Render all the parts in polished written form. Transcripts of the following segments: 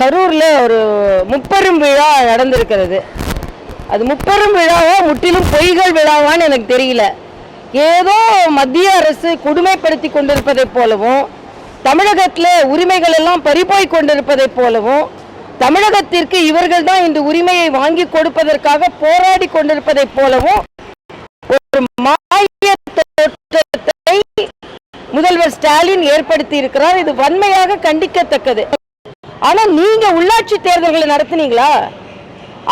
கரூர்ல ஒரு முப்பெரும் விழா நடந்திருக்கிறது. அது முப்பெரும் விழாவா முற்றிலும் பொய்கள் விழாவான்னு எனக்கு தெரியல. ஏதோ மத்திய அரசு கொடுமைப்படுத்தி கொண்டிருப்பதை போலவும், தமிழகத்தில் உரிமைகள் எல்லாம் பறிபோய் கொண்டிருப்பதை போலவும், தமிழகத்திற்கு இவர்கள் தான் இந்த உரிமையை வாங்கி கொடுப்பதற்காக போராடி கொண்டிருப்பதை போலவும் ஒரு மாய தோற்றத்தை முதல்வர் ஸ்டாலின் ஏற்படுத்தி இருக்கிறார். இது வன்மையாக கண்டிக்கத்தக்கது. ஆனா நீங்க உள்ளாட்சி தேர்தல்களை நடத்தினீங்களா?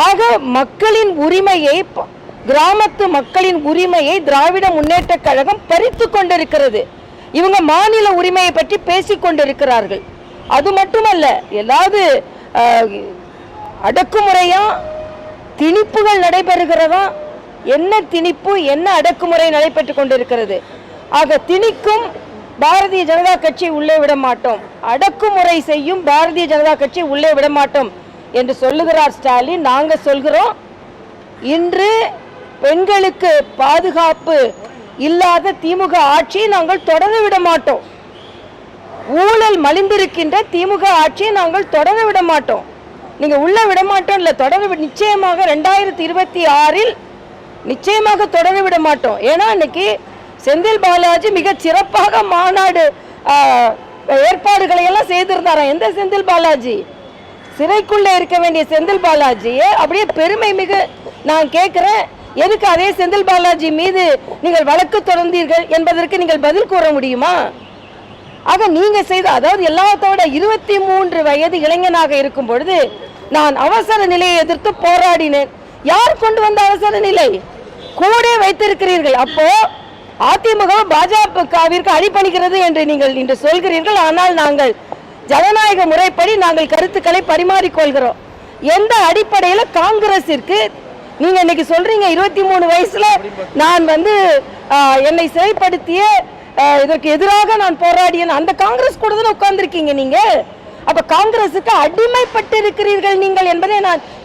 ஆக மக்களின் உரிமையை, கிராமத்து மக்களின் உரிமையை திராவிட முன்னேற்ற கழகம் பறித்து கொண்டிருக்கிறது. இவங்க மாநில உரிமையை பற்றி பேசிக் கொண்டிருக்கிறார்கள். அது மட்டுமல்ல, ஏதாவது அடக்குமுறையா திணிப்புகள் நடைபெறுகிறதா? என்ன திணிப்பு, என்ன அடக்குமுறை நடைபெற்றுக் கொண்டிருக்கிறது? ஆக திணிக்கும் பாரதிய ஜனதா கட்சி உள்ளே விட மாட்டோம், அடக்குமுறை செய்யும் பாரதிய ஜனதா கட்சி உள்ளே விட மாட்டோம் என்று சொல்லுகிறார் ஸ்டாலின். நாங்க சொல்கிறோம், இன்று பெண்களுக்கு பாதுகாப்பு இல்லாத திமுக ஆட்சியை நாங்கள் தொடர விட மாட்டோம். ஊழல் மலிந்திருக்கின்ற திமுக ஆட்சியை நாங்கள் தொடர விட மாட்டோம். நீங்க உள்ள விட மாட்டோம் இல்ல, தொடர நிச்சயமாக 2026 நிச்சயமாக தொடர விட மாட்டோம். ஏன்னா இன்னைக்கு செந்தில் பாலாஜி மிக சிறப்பாக மாநாடு ஏற்பாடுகளை எல்லாம் செய்திருந்தாராம். எந்த செந்தில் பாலாஜி? சிறைக்குள்ள இருக்க வேண்டிய செந்தில் பாலாஜியே அப்படியே பெருமை மிக நான் கேட்கிறேன், எதுக்கு அதே செந்தில் பாலாஜி மீது நீங்கள் வழக்கு தொடர்ந்தீர்கள் என்பதற்கு நீங்கள் பதில் கூற முடியுமா? ஆக நீங்க செய்த, அதாவது எல்லாத்தோட 23 வயது இளைஞனாக இருக்கும் பொழுது நான் அவசர நிலையை எதிர்த்து போராடினேன். யார் கொண்டு வந்த அவசர நிலை? கூட வைத்திருக்கிறீர்கள். அப்போ அதிமுக பாஜகவிற்கு அடிபணிக்கிறது என்று நீங்கள் இன்று சொல்கிறீர்கள். ஆனால் நாங்கள் ஜனநாயக முறைப்படி நாங்கள் கருத்துக்களை பரிமாறிக்கொள்கிறோம். எந்த அடிப்படையில் காங்கிரசிற்கு நீங்க இன்னைக்கு சொல்றீங்க 23 வயசுல நான் என்னை சிறைப்படுத்திய இதற்கு எதிராக நான் போராடியேன், அந்த காங்கிரஸ் கூட தான் உட்கார்ந்துருக்கீங்க நீங்க. அப்ப காங்கிரசுக்கு அடிமைப்பட்டு இருக்கிறீர்கள் நீங்கள் என்பதை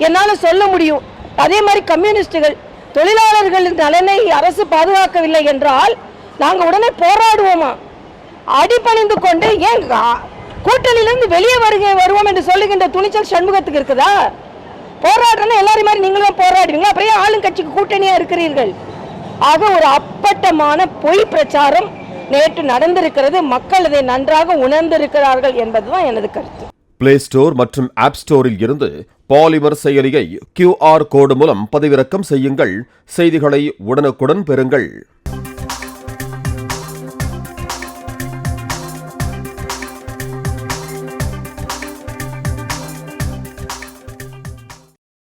என்னால சொல்ல முடியும். அதே மாதிரி கம்யூனிஸ்டுகள், தொழிலாளர்களின் நலனை அரசு பாதுகாக்கவில்லை என்றால் நாங்க உடனே போராடுவோமா? அடிபணிந்து கொண்டு ஏன் கூட்டணியிலிருந்து வெளியே வருவோம் என்று சொல்லுகின்ற துணிச்சல் சண்முகத்துக்கு இருக்குதா? போராடுறேன்னா எல்லாரும் மாதிரி நீங்களும் போராடுவீங்களா? அப்புறம் ஆளுங்கட்சிக்கு கூட்டணியா இருக்கிறீர்கள். ஆக ஒரு அப்பட்டமான பொய் பிரச்சாரம் நேற்று நடந்திருக்கிறது. மக்கள் அதை நன்றாக உணர்ந்திருக்கிறார்கள் என்பதுதான் எனது கருத்து. பிளே ஸ்டோர் மற்றும் ஆப் ஸ்டோரில் இருந்து பாலிமர் செயலியை QR கோடு மூலம் பதிவிறக்கம் செய்யுங்கள். செய்திகளை உடனுக்குடன் பெறுங்கள்.